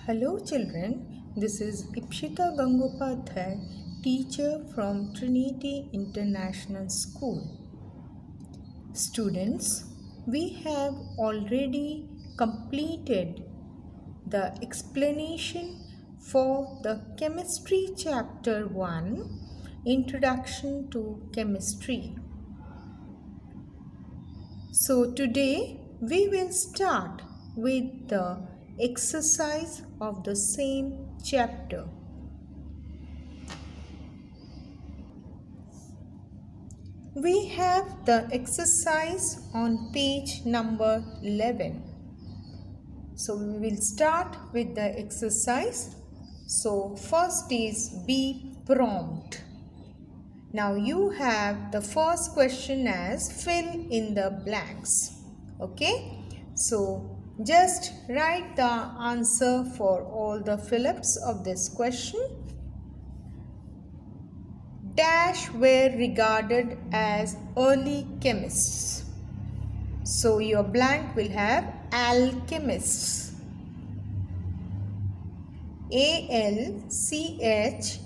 Hello children, this is Ipshita Gangopadhyay, teacher from Trinity International School. Students, we have already completed the explanation for the Chemistry Chapter 1, Introduction to Chemistry. So today we will start with the exercise of the same chapter. We have the exercise on page number 11. So we will start with the exercise. So first is be prompt. Now you have the first question as fill in the blanks. Okay. So just write the answer for all the fill-ups of this question. Dash were regarded as early chemists. So your blank will have alchemists. ALCHEMISTS,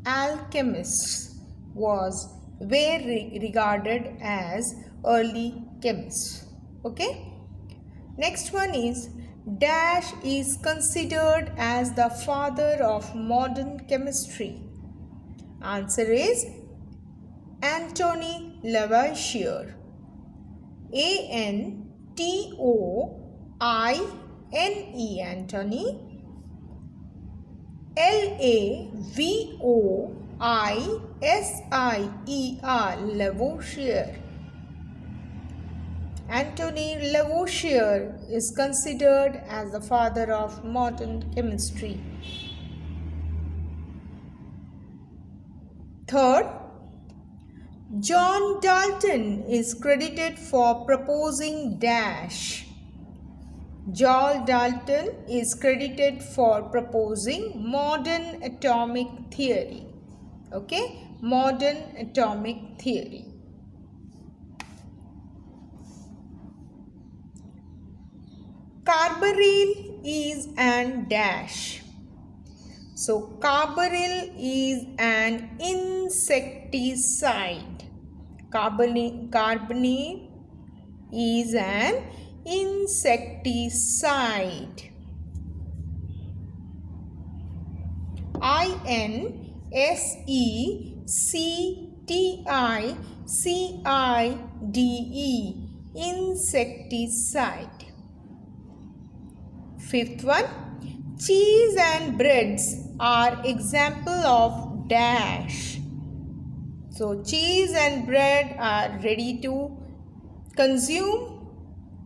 alchemists were regarded as early chemists. Okay. Next one is Dash is considered as the father of modern chemistry. Answer is Antony Lavoisier. ANTOINE Antony. LAVOISIER Lavoisier. Antony Lavoisier is considered as the father of modern chemistry. Third, John Dalton is credited for proposing dash. John Dalton is credited for proposing modern atomic theory. Okay, modern atomic theory. Carbaryl is an dash. So carbaryl is an insecticide. Carbaryl is an insecticide. INSECTICIDE, insecticide. Fifth one, cheese and breads are example of dash. So cheese and bread are ready to consume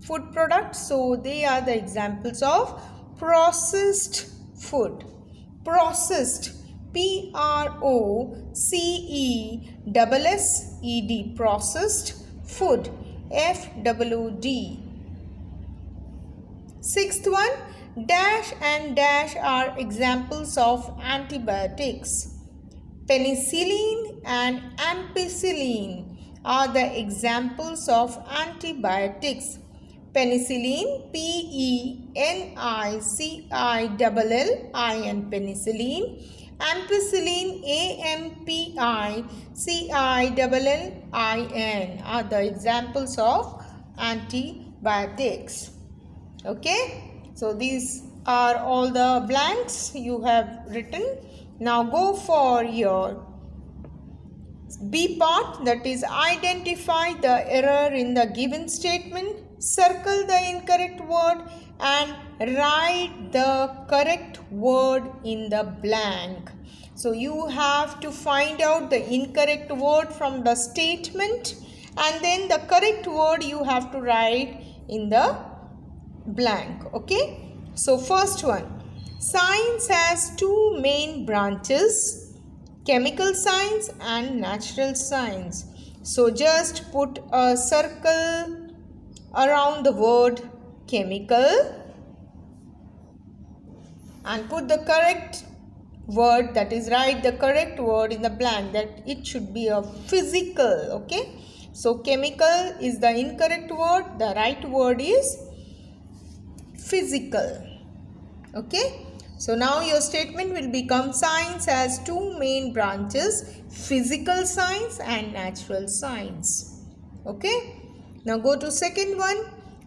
food products. So they are the examples of processed food. Processed, PROCESSED, processed food, FOOD. Sixth one, dash and dash are examples of antibiotics. Penicillin and ampicillin are the examples of antibiotics. Penicillin, PENICILLIN, penicillin. Ampicillin, AMPICILLIN are the examples of antibiotics. Okay, so these are all the blanks you have written. Now go for your B part, that is identify the error in the given statement, circle the incorrect word and write the correct word in the blank. So you have to find out the incorrect word from the statement and then the correct word you have to write in the blank. Okay, so first one, science has two main branches, chemical science and natural science. So just put a circle around the word chemical and put the correct word, that is write the correct word in the blank, that it should be a physical. Okay, So chemical is the incorrect word. The right word is physical. Okay. So now your statement will become science has two main branches, physical science and natural science. Okay. Now go to second one.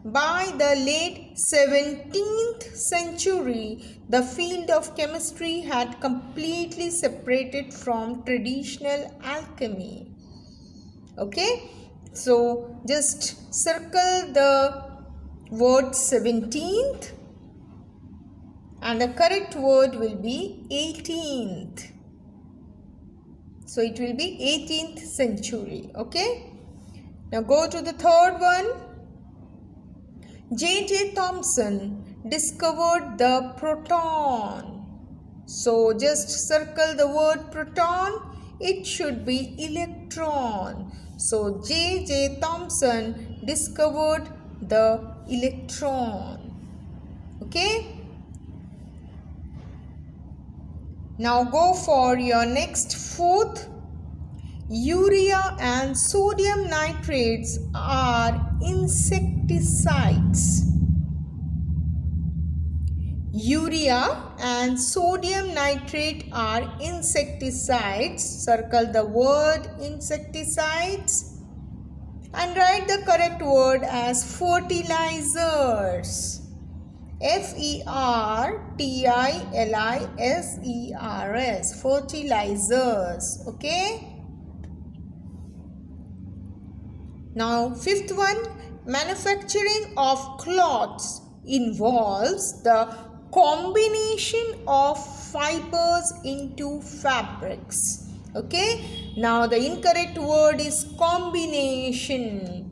By the late 17th century, the field of chemistry had completely separated from traditional alchemy. Okay. So just circle the word 17th. And the correct word will be 18th. So it will be 18th century. Okay. Now go to the third one. J.J. Thomson discovered the proton. So just circle the word proton. It should be electron. So J.J. Thomson discovered the electron. Okay. Now go for your next fourth. Urea and sodium nitrates are insecticides. Urea and sodium nitrate are insecticides. Circle the word insecticides and write the correct word as fertilizers. Fertilizers. Fertilizers. Okay. Now fifth one. Manufacturing of cloths involves the combination of fibers into fabrics. Okay. Now the incorrect word is combination.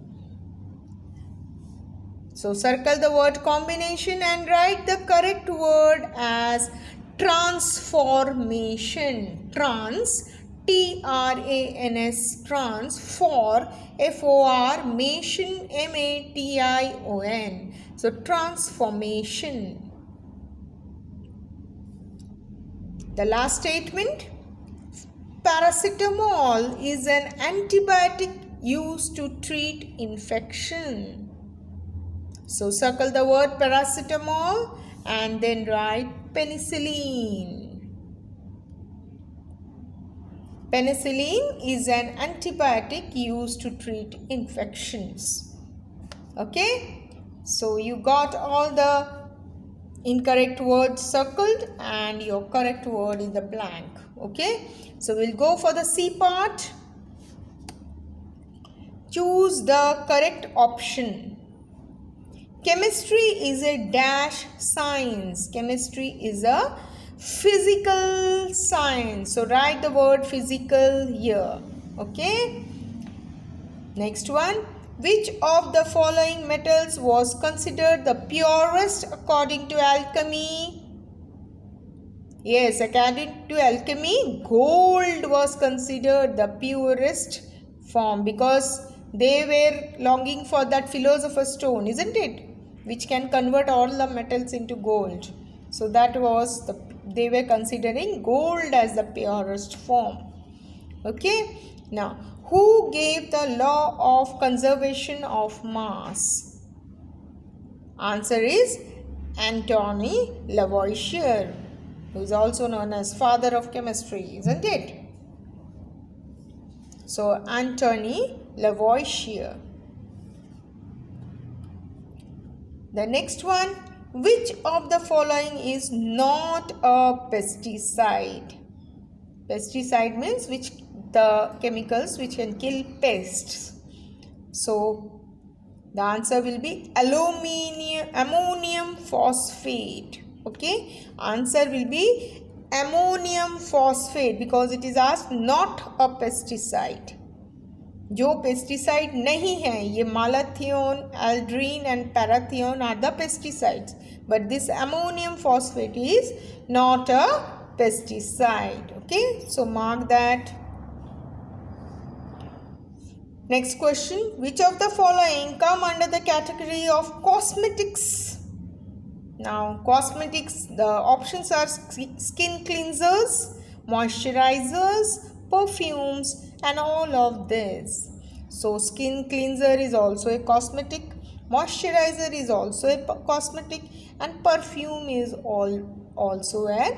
So circle the word combination and write the correct word as transformation. Trans, T-R-A-N-S, trans, for, F-O-R, mation, M-A-T-I-O-N. So transformation. The last statement. Paracetamol is an antibiotic used to treat infection. So circle the word paracetamol and then write penicillin. Penicillin is an antibiotic used to treat infections. Okay. So you got all the incorrect words circled and your correct word is the blank. Okay. So we'll go for the C part. Choose the correct option. Chemistry is a dash science. Chemistry is a physical science. So write the word physical here. Okay. Next one. Which of the following metals was considered the purest according to alchemy? Yes, according to alchemy, gold was considered the purest form because they were longing for that philosopher's stone, isn't it? Which can convert all the metals into gold. So that was they were considering gold as the purest form. Okay. Now, who gave the law of conservation of mass? Answer is Antony Lavoisier, who is also known as father of chemistry, isn't it? So Antony Lavoisier. The next one, which of the following is not a pesticide? Pesticide means which the chemicals which can kill pests. So the answer will be ammonium phosphate. Okay, answer will be ammonium phosphate because it is asked not a pesticide. जो pesticide नहीं है ये malathion, aldrin and parathion are the pesticides, but this ammonium phosphate is not a pesticide. Okay, so mark that. Next question, which of the following come under the category of cosmetics? Now cosmetics, the options are skin cleansers, moisturizers, perfumes and all of this. So skin cleanser is also a cosmetic, moisturizer is also a cosmetic, and perfume is also a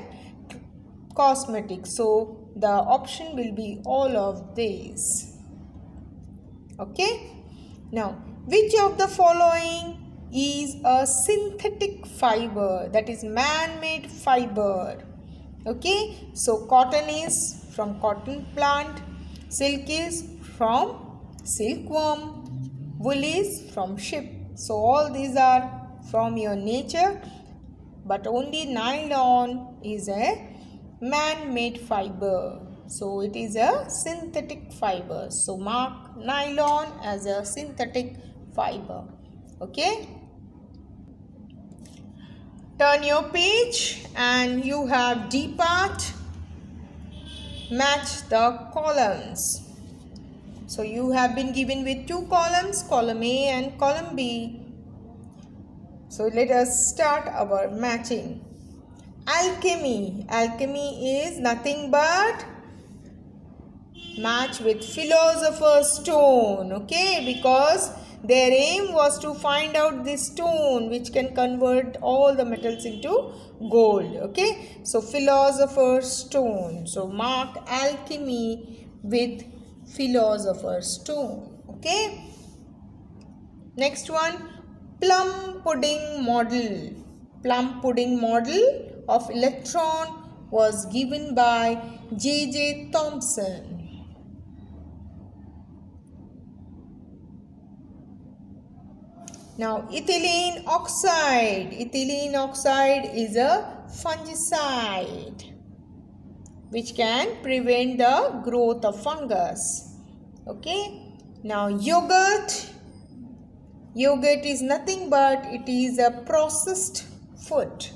cosmetic. So the option will be all of these. Okay. Now, which of the following is a synthetic fiber, that is man-made fiber? Okay. So cotton is from cotton plant, silk is from silkworm, wool is from sheep. So all these are from your nature, but only nylon is a man-made fiber. So it is a synthetic fiber. So mark nylon as a synthetic fiber. Okay. Turn your page and you have D part. Match the columns. So you have been given with two columns, column A and column B. So let us start our matching. Alchemy. Alchemy is nothing but match with philosopher's stone. Okay, because their aim was to find out this stone which can convert all the metals into gold. Okay, so philosopher's stone. So mark alchemy with philosopher's stone. Okay. Next one, plum pudding model. Plum pudding model of electron was given by J.J. Thomson. Now, ethylene oxide. Ethylene oxide is a fungicide which can prevent the growth of fungus. Okay. Now, yogurt. Yogurt is nothing but it is a processed food.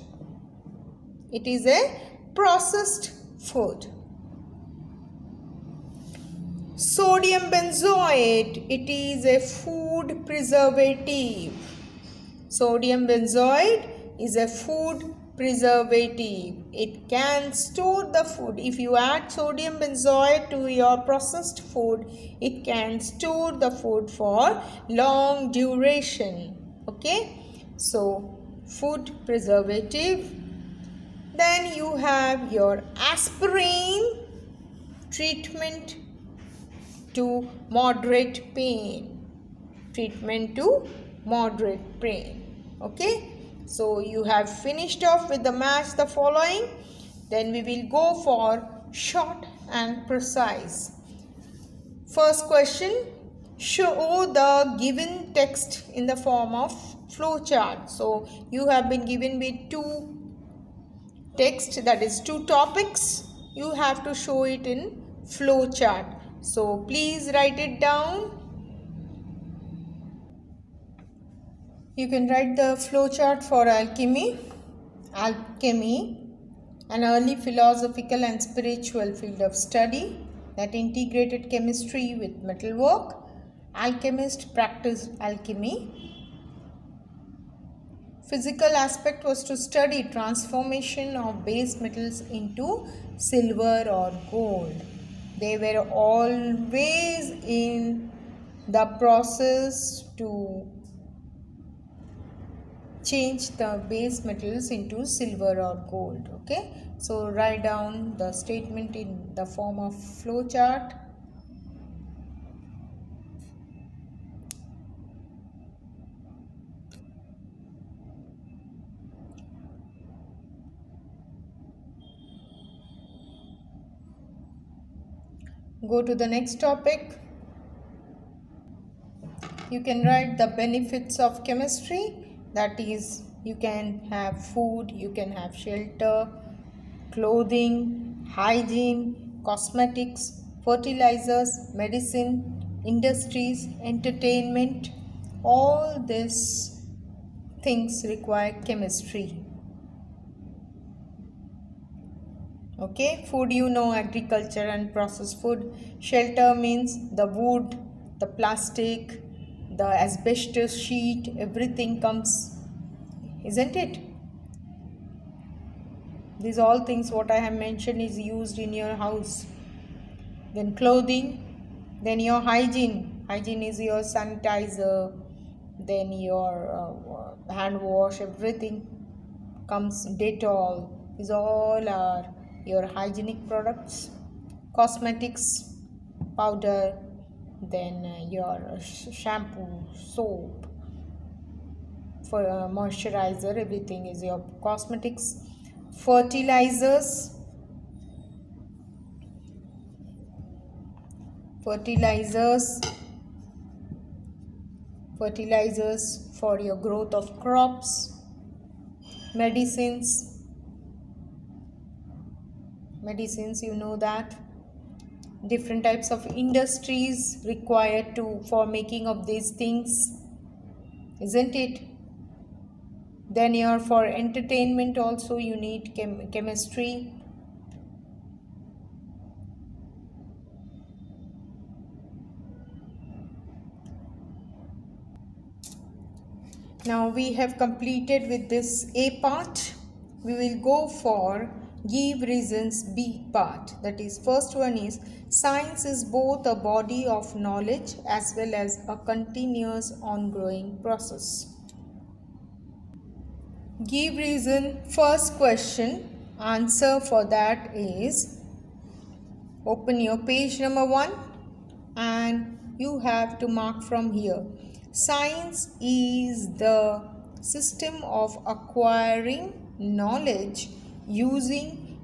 It is a processed food. Sodium benzoate, it is a food preservative. Sodium benzoate is a food preservative. It can store the food. If you add sodium benzoate to your processed food, it can store the food for long duration. Okay, so food preservative. Then you have your aspirin, treatment to moderate pain. Treatment to moderate pain. Okay. So you have finished off with the match the following. Then we will go for short and precise. First question. Show the given text in the form of flowchart. So you have been given with two text, that is two topics. You have to show it in flowchart. So please write it down. You can write the flowchart for alchemy. Alchemy, an early philosophical and spiritual field of study that integrated chemistry with metalwork. Alchemists practiced alchemy. Physical aspect was to study transformation of base metals into silver or gold. They were always in the process to change the base metals into silver or gold. Okay, so write down the statement in the form of flowchart. Go to the next topic. You can write the benefits of chemistry. That is, you can have food, you can have shelter, clothing, hygiene, cosmetics, fertilizers, medicine, industries, entertainment. All these things require chemistry. Okay, food, you know, agriculture and processed food. Shelter means the wood, the plastic, the asbestos sheet, everything comes, isn't it? These all things what I have mentioned is used in your house. Then clothing, then your hygiene. Hygiene is your sanitizer, then your hand wash, everything comes. Dettol is all are your hygienic products. Cosmetics, powder, then your shampoo, soap, for moisturizer, everything is your cosmetics. Fertilizers, fertilizers fertilizers for your growth of crops. Medicines, you know that different types of industries required to for making of these things, isn't it? Then your for entertainment also you need chemistry. Now we have completed with this A part. We will go for give reasons B part. That is, first one is science is both a body of knowledge as well as a continuous ongoing process. Give reason. First question, answer for that is, open your page number 1 and you have to mark from here. Science is the system of acquiring knowledge using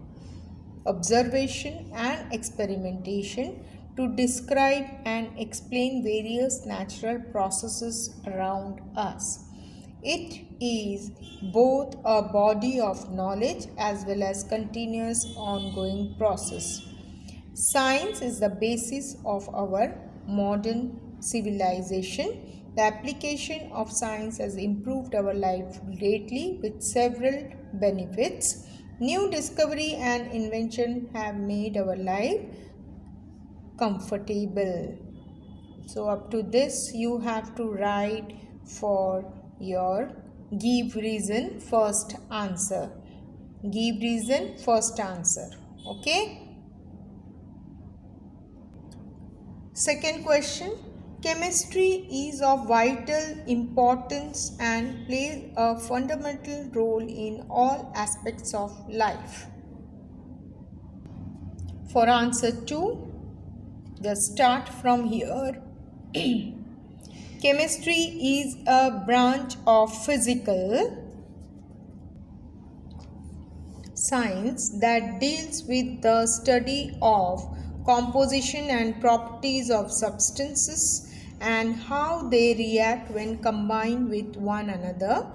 observation and experimentation to describe and explain various natural processes around us. It is both a body of knowledge as well as continuous ongoing process. Science is the basis of our modern civilization. The application of science has improved our life greatly with several benefits. New discovery and invention have made our life comfortable. So up to this you have to write for your give reason first answer. Give reason first answer. Okay. Second question. Chemistry is of vital importance and plays a fundamental role in all aspects of life. For answer 2, just start from here. Chemistry is a branch of physical science that deals with the study of composition and properties of substances and how they react when combined with one another.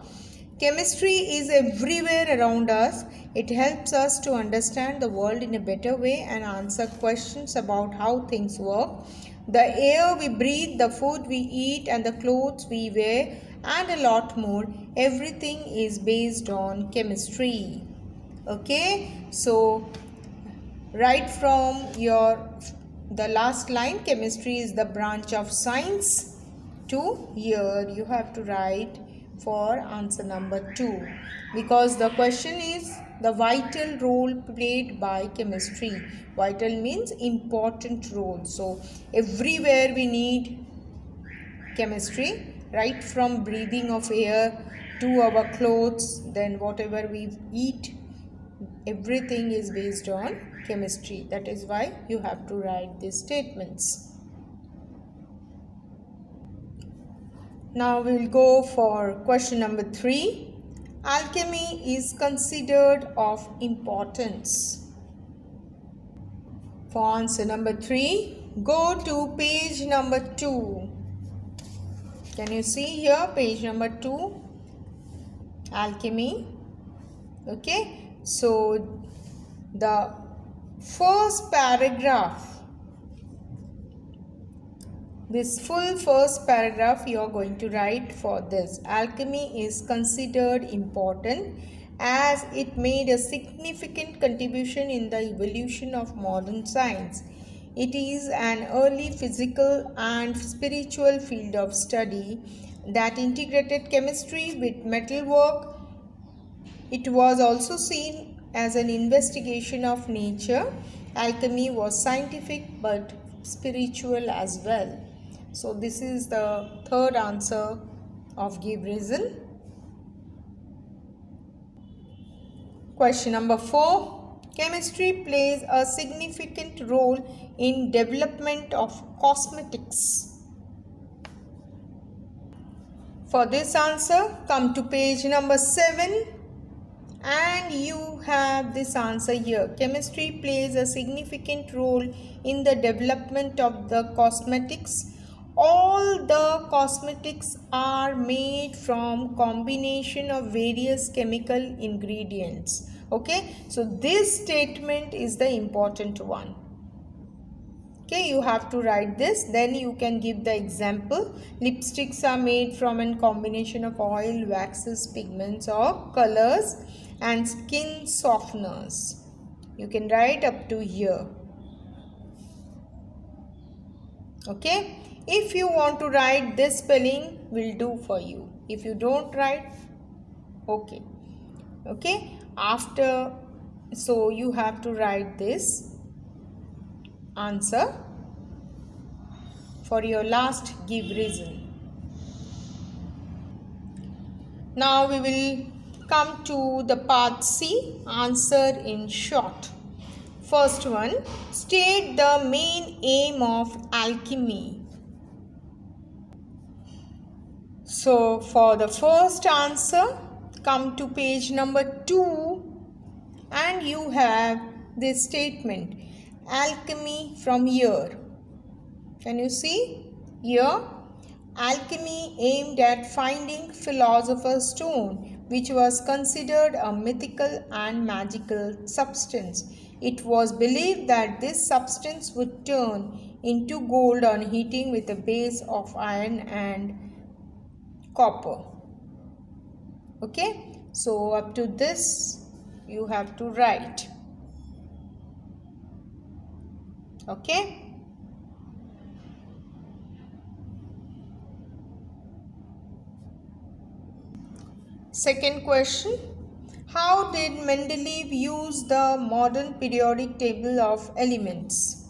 Chemistry is everywhere around us. It helps us to understand the world in a better way and answer questions about how things work. The air we breathe, the food we eat, and the clothes we wear, and a lot more, everything is based on chemistry. Okay, so right from the last line, chemistry is the branch of science, to here you have to write for answer number 2, because the question is the vital role played by chemistry. Vital means important role. So everywhere we need chemistry, right from breathing of air to our clothes, then whatever we eat, everything is based on chemistry. That is why you have to write these statements. Now we will go for question number 3. Alchemy is considered of importance. For answer number 3, go to page number 2. Can you see here page number 2? Alchemy. Okay. So the first paragraph, this full first paragraph you are going to write for this. Alchemy is considered important as it made a significant contribution in the evolution of modern science. It is an early physical and spiritual field of study that integrated chemistry with metalwork. It was also seen as an investigation of nature. Alchemy was scientific but spiritual as well. So this is the third answer of give reason. Question number 4. Chemistry plays a significant role in development of cosmetics. For this answer, come to page number 7 and you have this answer here. Chemistry plays a significant role in the development of the cosmetics. All the cosmetics are made from combination of various chemical ingredients. Okay, so this statement is the important one. Okay, you have to write this, then you can give the example. Lipsticks are made from a combination of oil, waxes, pigments or colors and skin softeners. You can write up to here. Okay, if you want to write this spelling, will do for you. If you don't write, okay. Okay, after, so you have to write this answer for your last give reason. Now we will come to the part C, answer in short. First one, state the main aim of alchemy. So for the first answer, come to page number 2 and you have this statement, alchemy from here. Can you see here? Alchemy aimed at finding philosopher's stone, which was considered a mythical and magical substance. It was believed that this substance would turn into gold on heating with a base of iron and copper. Okay, so up to this you have to write. Okay. Second question, how did Mendeleev use the modern periodic table of elements?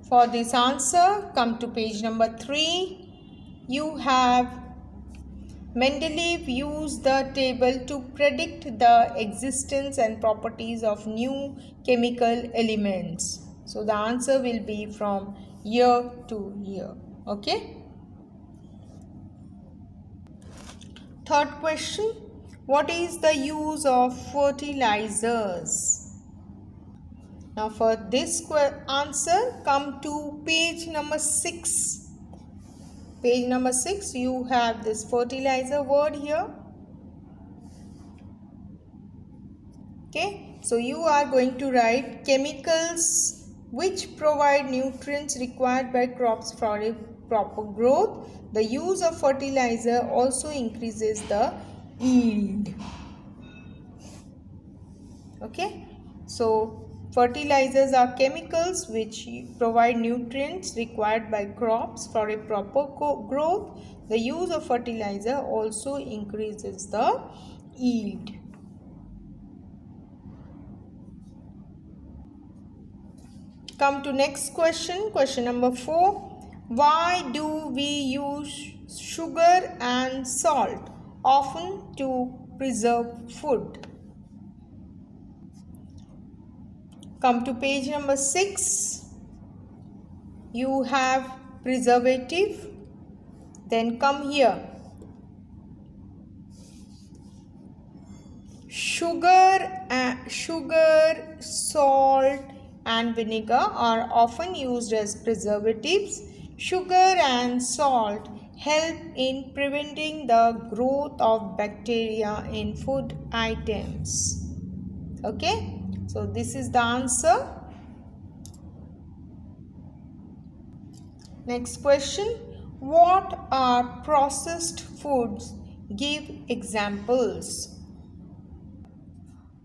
For this answer, come to page number 3. You have Mendeleev used the table to predict the existence and properties of new chemical elements. So the answer will be from year to year. Okay. Third question, what is the use of fertilizers? Now for this answer, come to page number 6. Page number 6, you have this fertilizer word here. Okay, so you are going to write chemicals which provide nutrients required by crops for a proper growth. The use of fertilizer also increases the yield. Okay, so fertilizers are chemicals which provide nutrients required by crops for a proper growth. The use of fertilizer also increases the yield. Come to next question, question number 4. Why do we use sugar and salt often to preserve food? Come to page number 6. You have preservative. Then come here. Sugar, salt and vinegar are often used as preservatives. Sugar and salt help in preventing the growth of bacteria in food items. Okay, so this is the answer. Next question, what are processed foods? Give examples.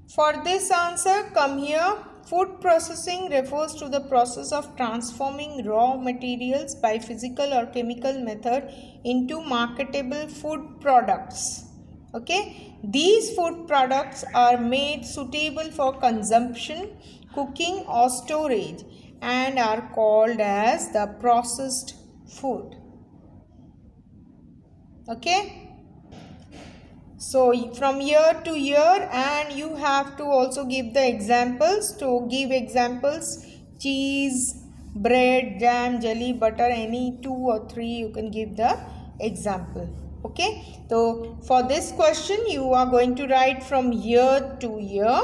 For this answer, come here. Food processing refers to the process of transforming raw materials by physical or chemical method into marketable food products. Okay, these food products are made suitable for consumption, cooking or storage and are called as the processed food. Okay, so from year to year, and you have to also give the examples. To give examples, cheese, bread, jam, jelly, butter, any 2 or 3 you can give the example. Okay, so for this question you are going to write from year to year,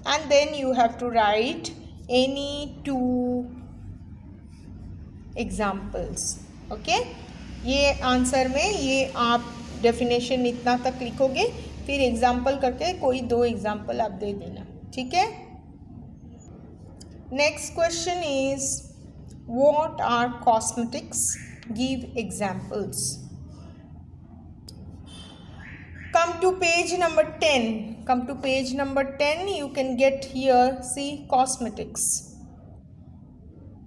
and then you have to write any 2 examples. Okay, ये answer में ये आप definition इतना तक लिखोगे, फिर example करके कोई 2 एग्जाम्पल आप दे देना. ठीक है. Next question is what are cosmetics? Give examples. Come to page number 10. Come to page number 10. You can get here, see, cosmetics.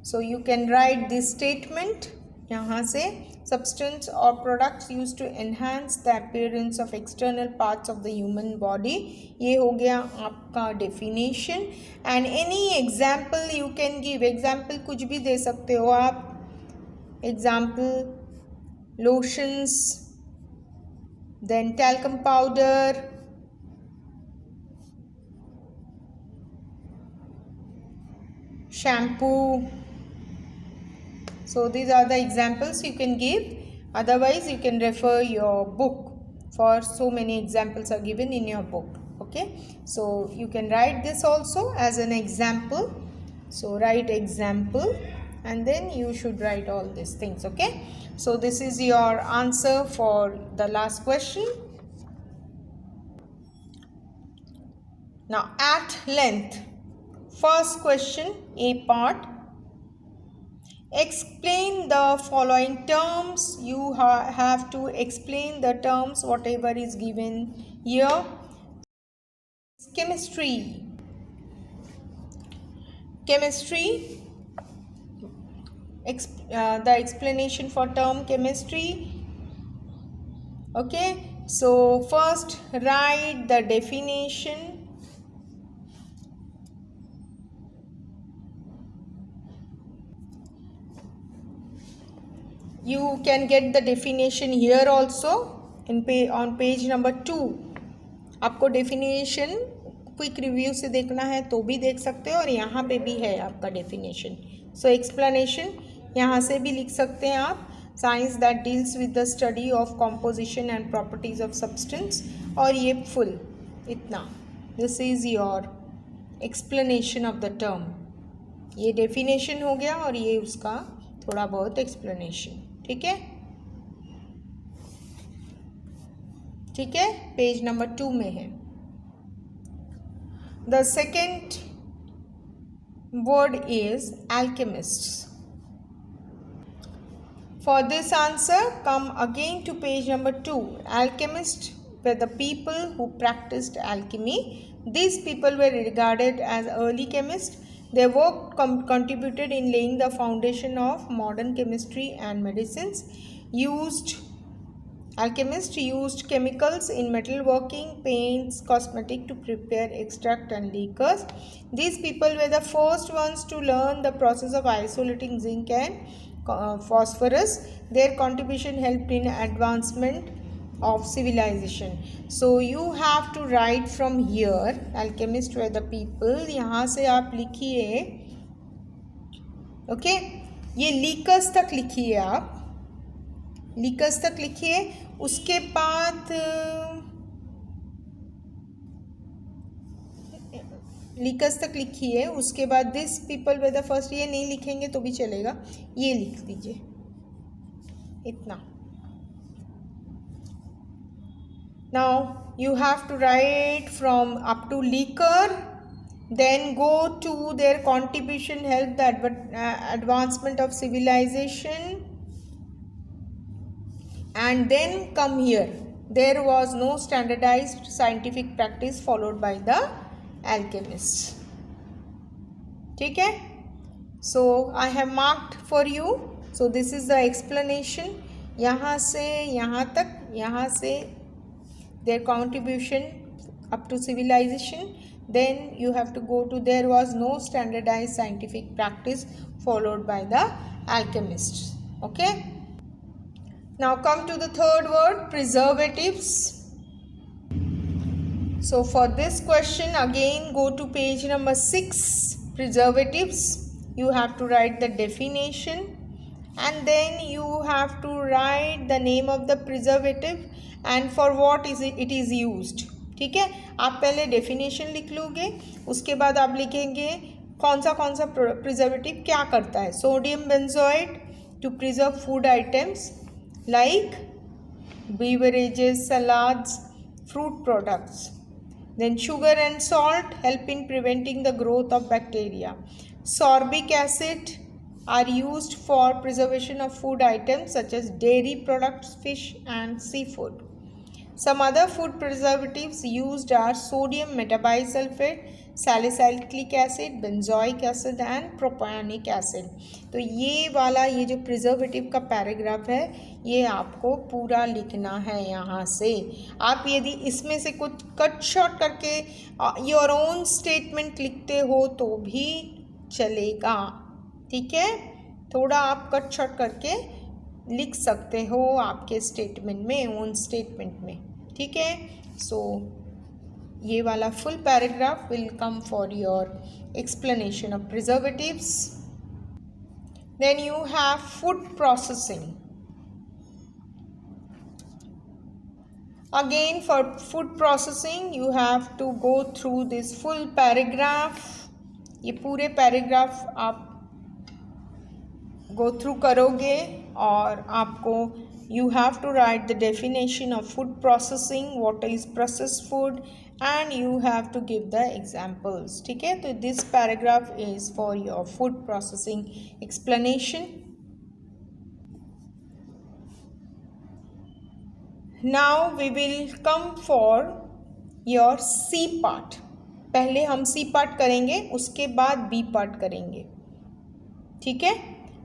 So you can write this statement. यहाँ से substance or products used to enhance the appearance of external parts of the human body. ये हो गया आपका definition. And any example you can give. Example कुछ भी दे सकते हो आप. Example lotions, then talcum powder, shampoo. So these are the examples you can give. Otherwise you can refer your book, for so many examples are given in your book. Okay, so you can write this also as an example. So write example and then you should write all these things. Okay, so this is your answer for the last question. Now at length, first question, A part. Explain the following terms. You have to explain the terms whatever is given here. Chemistry. Chemistry. The explanation for term chemistry. Okay, so first write the definition. You can get the definition here also on page number 2. आपको definition quick review से देखना है तो भी देख सकते हो, और यहाँ पे भी है आपका डेफिनेशन. सो एक्सप्लेनेशन यहाँ से भी लिख सकते हैं आप. Science that deals with the study of composition and properties of substance. और ये फुल इतना, this is your explanation of the term. ये डेफिनेशन हो गया और ये उसका थोड़ा बहुत एक्सप्लेनेशन. ठीक है, ठीक है, पेज नंबर 2 में है. The second word is alchemists. For this answer, come again to page number 2. Alchemists were the people who practiced alchemy. These people were regarded as early chemists. Their work contributed in laying the foundation of modern chemistry and medicines. Alchemists used chemicals in metalworking, paints, cosmetic to prepare extract and liquors. These people were the first ones to learn the process of isolating zinc and phosphorus. Their contribution helped in advancement of civilization. So you have to write from here. Alchemists were the people. यहाँ से आप लिखिए. Okay, ये liquors तक लिखिए आप. Liquors तक लिखिए. उसके बाद लीकर्स तक लिखिए. उसके बाद this people way the first, ये नहीं लिखेंगे तो भी चलेगा, ये लिख दीजिए इतना. Now you have to write from up to liquor, then go to their contribution helped the advancement of civilization, and then come here. There was no standardized scientific practice followed by the alchemists. ठीक है, so I have marked for you. So this is the explanation. यहाँ से यहाँ तक, यहाँ से their contribution up to civilization, then you have to go to there was no standardized scientific practice followed by the alchemists. Okay. Now come to the third word, preservatives. So for this question again go to page number 6, preservatives. You have to write the definition and then you have to write the name of the preservative and for what is it is used. ठीक है, आप पहले definition लिख लोगे, उसके बाद आप लिखेंगे कौन सा प्रिजर्वेटिव क्या करता है. Sodium benzoate to preserve food items like beverages, salads, fruit products. Then sugar and salt help in preventing the growth of bacteria. Sorbic acid are used for preservation of food items such as dairy products, fish and seafood. Some other food preservatives used are sodium metabisulfate, salicylic acid, benzoic acid and propionic acid. तो ये वाला ये जो preservative का paragraph है ये आपको पूरा लिखना है. यहाँ से आप यदि इसमें से कुछ कट शॉर्ट करके योर ओन स्टेटमेंट लिखते हो तो भी चलेगा. ठीक है, थोड़ा आप कट शॉर्ट करके लिख सकते हो आपके स्टेटमेंट में, ओन स्टेटमेंट में. ठीक है, सो ये वाला full paragraph will come for your explanation of preservatives. Then you have food processing. Again for food processing you have to go through this full paragraph. ये पूरे पैराग्राफ आप गो थ्रू करोगे और आपको you have to write the definition of food processing, what is processed food and you have to give the examples. ठीक है, तो this paragraph is for your food processing explanation. Now we will come for your C part. पहले हम C part करेंगे, उसके बाद B part करेंगे. ठीक है,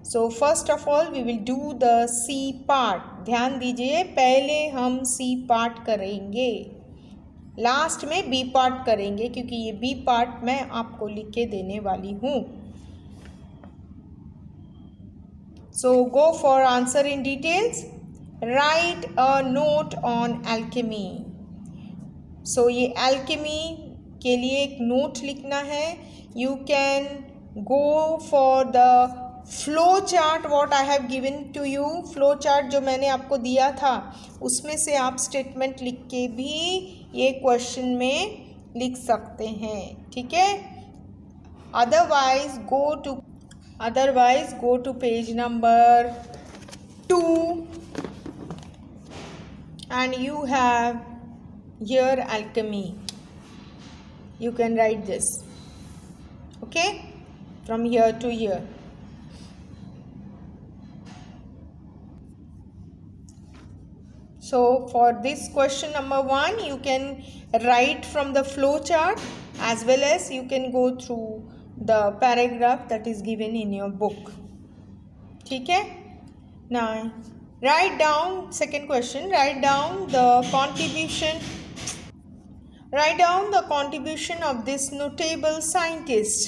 so first of all we will do the C part. ध्यान दीजिए, पहले हम सी पार्ट करेंगे, लास्ट में बी पार्ट करेंगे क्योंकि ये बी पार्ट मैं आपको लिख के देने वाली हूँ. So go for answer in details. Write a note on alchemy. So ये एल्केमी के लिए एक नोट लिखना है. You can go for the flow chart what I have given to you. Flow chart जो मैंने आपको दिया था उसमें से आप स्टेटमेंट लिख के भी ये क्वेश्चन में लिख सकते हैं. ठीक है, otherwise go to page number 2 and you have here alchemy. You can write this. Okay, from here to here. So for this question number 1 you can write from the flow chart as well as you can go through the paragraph that is given in your book. ठीक है, now write down second question. Write down the contribution of this notable scientist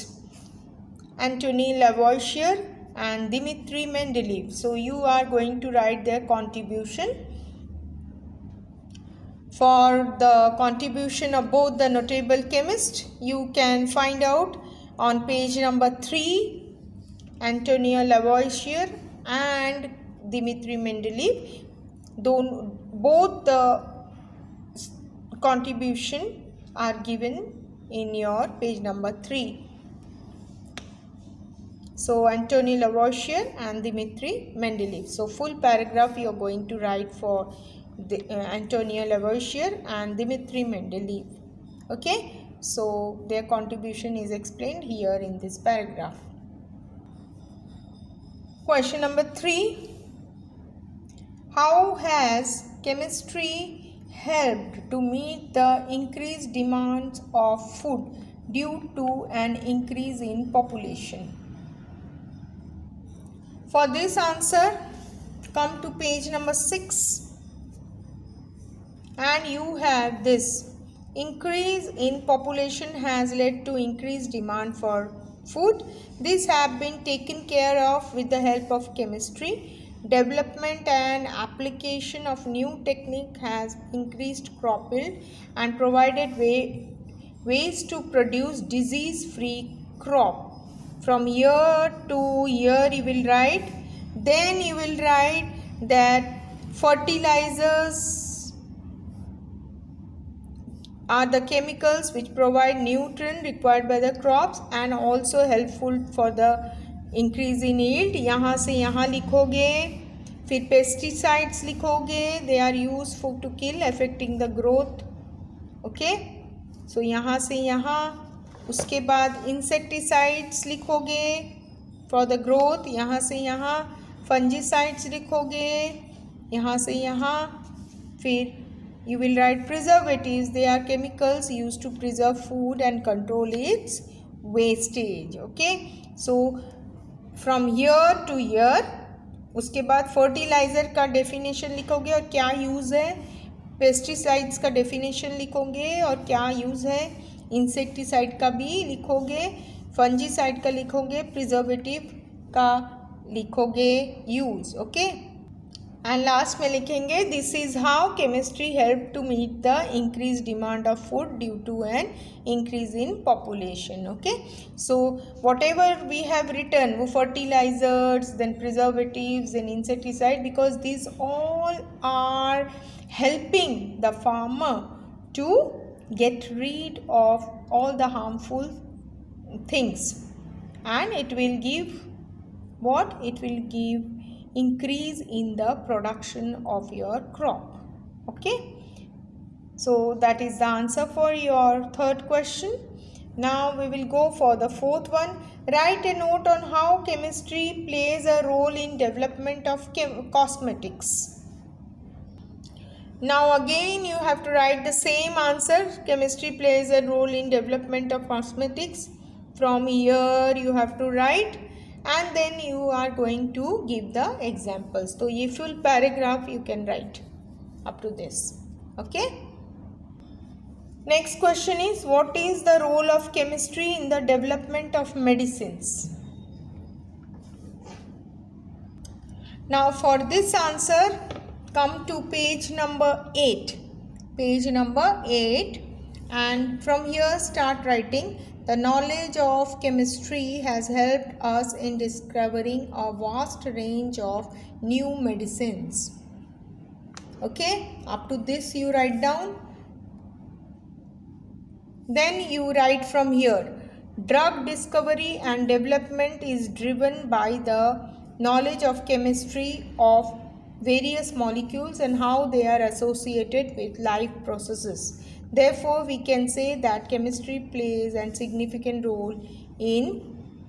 Antony Lavoisier and Dmitry Mendeleev. So you are going to write their contribution. For the contribution of both the notable chemists, you can find out on page number 3, Antony Lavoisier and Dmitry Mendeleev. Both the contribution are given in your page number 3. So Antony Lavoisier and Dmitry Mendeleev. So full paragraph you are going to write for Antony Lavoisier and Dmitry Mendeleev. Okay, so their contribution is explained here in this paragraph. Question number 3. How has chemistry helped to meet the increased demands of food due to an increase in population? For this answer, come to page number 6. And you have this increase in population has led to increased demand for food. These have been taken care of with the help of chemistry. Development and application of new technique has increased crop yield and provided ways to produce disease-free crop. From year to year you will write. Then you will write that fertilizers are the chemicals which provide nutrient required by the crops and also helpful for the increase in yield. यहाँ से यहाँ लिखोगे, फिर pesticides लिखोगे, they are used for to kill affecting the growth. Okay, so यहाँ से यहाँ, उसके बाद insecticides लिखोगे for the growth. यहाँ से यहाँ fungicides लिखोगे, यहाँ से यहाँ, फिर you will write preservatives. They are chemicals used to preserve food and control its wastage. Okay, so from year to year. उसके बाद फर्टिलाइज़र का डेफिनेशन लिखोगे और क्या यूज़ है, पेस्टिसाइड्स का डेफिनेशन लिखोगे और क्या यूज़ है, इंसेक्टिसाइड का भी लिखोगे, फंजीसाइड का लिखोगे, प्रिजर्वेटिव का लिखोगे यूज़. ओके, एंड लास्ट में लिखेंगे this is how chemistry help to meet the increase demand of food due to an increase in population. Okay, so whatever we have written, वो fertilisers, then preservatives and insecticide, because this all are helping the farmer to get rid of all the harmful things, and it will give what? It will give increase in the production of your crop. Okay, so that is the answer for your third question. Now we will go for the fourth one. Write a note on how chemistry plays a role in development of cosmetics. Now again you have to write the same answer. Chemistry plays a role in development of cosmetics. From here you have to write, and then you are going to give the examples. So ये full paragraph you can write up to this. Okay. Next question is, what is the role of chemistry in the development of medicines? Now for this answer, come to page number 8. Page number 8, and from here start writing. The knowledge of chemistry has helped us in discovering a vast range of new medicines. Okay, up to this you write down. Then you write from here, drug discovery and development is driven by the knowledge of chemistry of various molecules and how they are associated with life processes. Therefore, we can say that chemistry plays a significant role in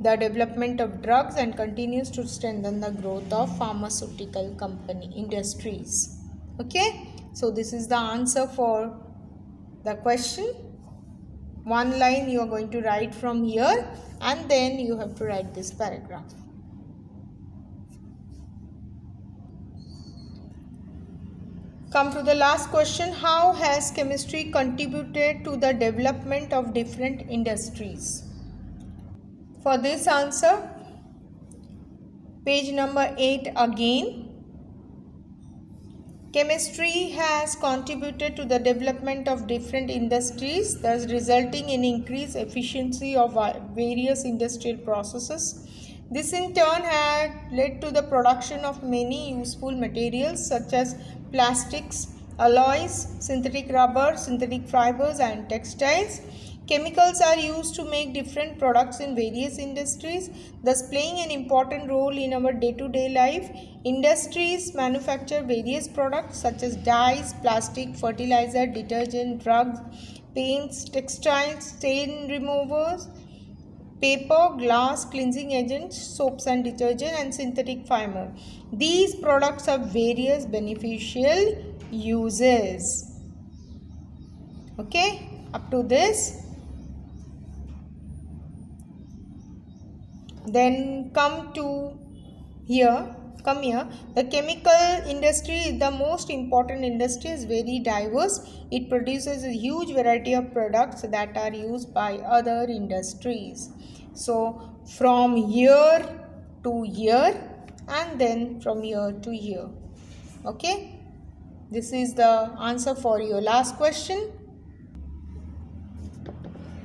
the development of drugs and continues to strengthen the growth of pharmaceutical industries. Okay, so this is the answer for the question. One line you are going to write from here, and then you have to write this paragraph. Come to the last question. How has chemistry contributed to the development of different industries? For this answer, page number 8 again. Chemistry has contributed to the development of different industries, thus resulting in increased efficiency of various industrial processes. This in turn had led to the production of many useful materials such as plastics, alloys, synthetic rubber, synthetic fibers and textiles. Chemicals are used to make different products in various industries, thus playing an important role in our day-to-day life. Industries manufacture various products such as dyes, plastic, fertilizer, detergent, drugs, paints, textiles, stain removers, paper, glass, cleansing agents, soaps and detergent, and synthetic fiber. These products have various beneficial uses. Okay, up to this. Then come to here, come here. The chemical industry is the most important industry, is very diverse. It produces a huge variety of products that are used by other industries. So from year to year and then from year to year. Okay, this is the answer for your last question.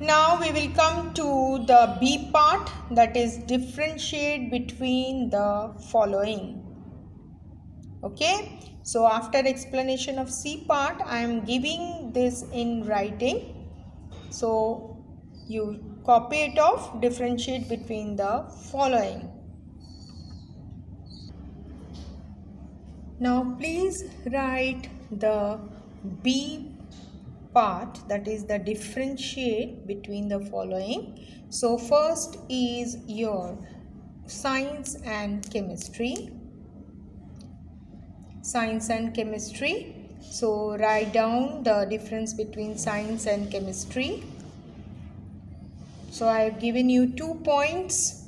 Now we will come to the B part, that is differentiate between the following. Okay, so after explanation of C part, I am giving this in writing. So you copy it off, differentiate between the following. Now please write the B part, that is the differentiate between the following. So first is your science and chemistry. Science and chemistry. So write down the difference between science and chemistry. So I have given you 2 points.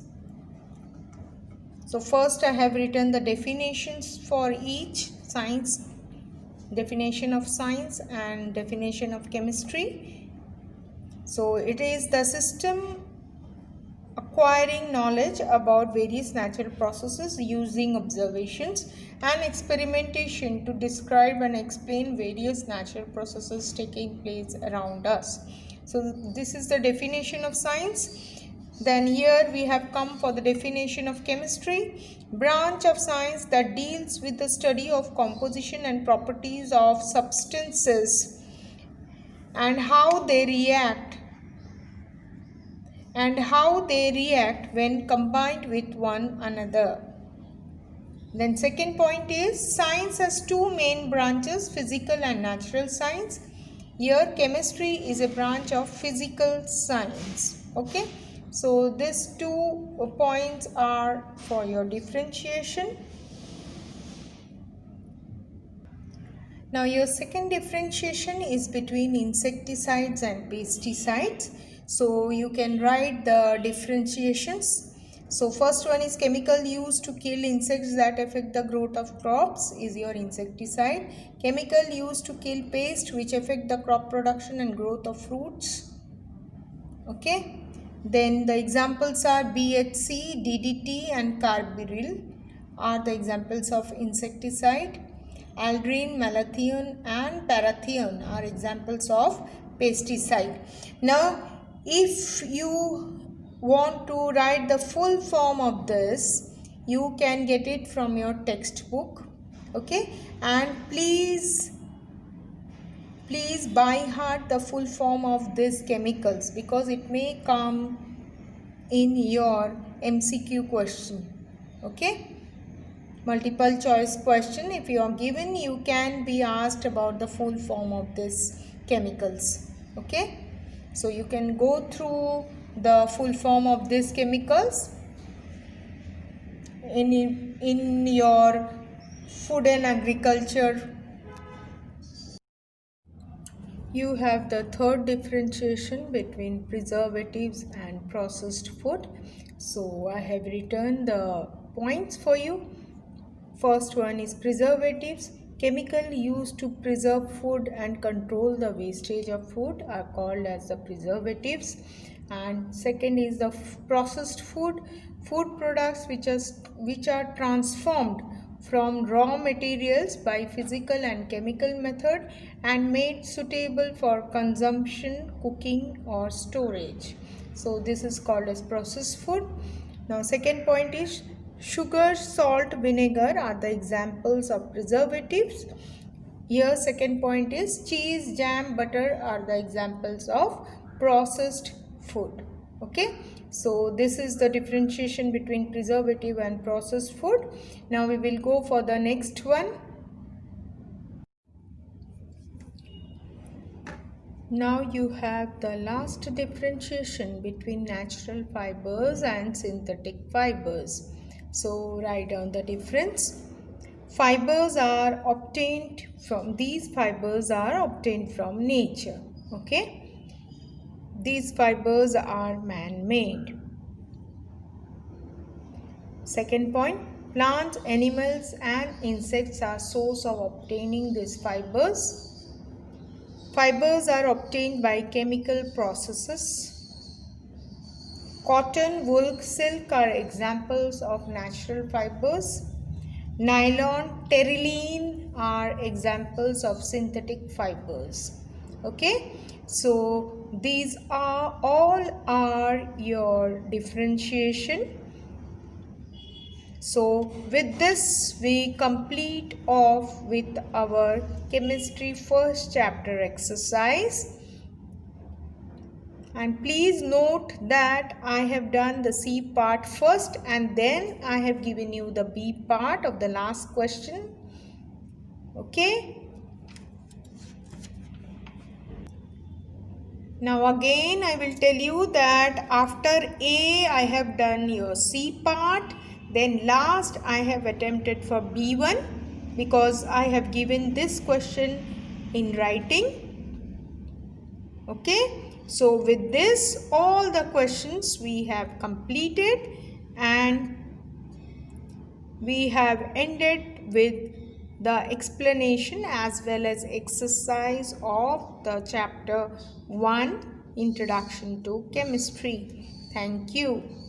So first I have written the definitions for each: science, definition of science and definition of chemistry. So it is the system acquiring knowledge about various natural processes using observations and experimentation to describe and explain various natural processes taking place around us. So this is the definition of science. Then here we have come for the definition of chemistry: branch of science that deals with the study of composition and properties of substances and how they react when combined with one another. Then second point is science has 2 main branches, physical and natural science. Here chemistry is a branch of physical science. Okay, so these 2 points are for your differentiation. Now your second differentiation is between insecticides and pesticides. So you can write the differentiations. So first one is chemical used to kill insects that affect the growth of crops is your insecticide. Chemical used to kill pests which affect the crop production and growth of fruits. Okay. Then the examples are BHC, DDT and carbaryl are the examples of insecticide. Aldrin, malathion and parathion are examples of pesticide. Now if you want to write the full form of this, you can get it from your textbook. Okay, and please by heart the full form of these chemicals, because it may come in your MCQ question. Okay, multiple choice question, if you are given, you can be asked about the full form of these chemicals. Okay, so you can go through the full form of these chemicals in your food and agriculture. You have the third differentiation between preservatives and processed food. So I have written the points for you. First one is preservatives. Chemical used to preserve food and control the wastage of food are called as the preservatives. And second is the processed food. Food products which are transformed from raw materials by physical and chemical method and made suitable for consumption, cooking or storage. So this is called as processed food. Now second point is sugar, salt, vinegar are the examples of preservatives. Here second point is cheese, jam, butter are the examples of processed food. Okay, so this is the differentiation between preservative and processed food. Now we will go for the next one. Now you have the last differentiation between natural fibers and synthetic fibers. So write down the difference. Fibers are obtained from nature. Okay, these fibers are man-made. Second point, Plants, animals and insects are source of obtaining these fibers. Fibers are obtained by chemical processes. Cotton, wool, silk are examples of natural fibers. Nylon, terylene are examples of synthetic fibers. Okay, so these are all your differentiation. So with this we complete off with our chemistry first chapter exercise. And please note that I have done the C part first and then I have given you the B part of the last question. Okay. Now again I will tell you that after A I have done your C part, then last I have attempted for B1 because I have given this question in writing. Okay. So with this all the questions we have completed and we have ended with the explanation as well as exercise of the chapter 1 Introduction to Chemistry. Thank you.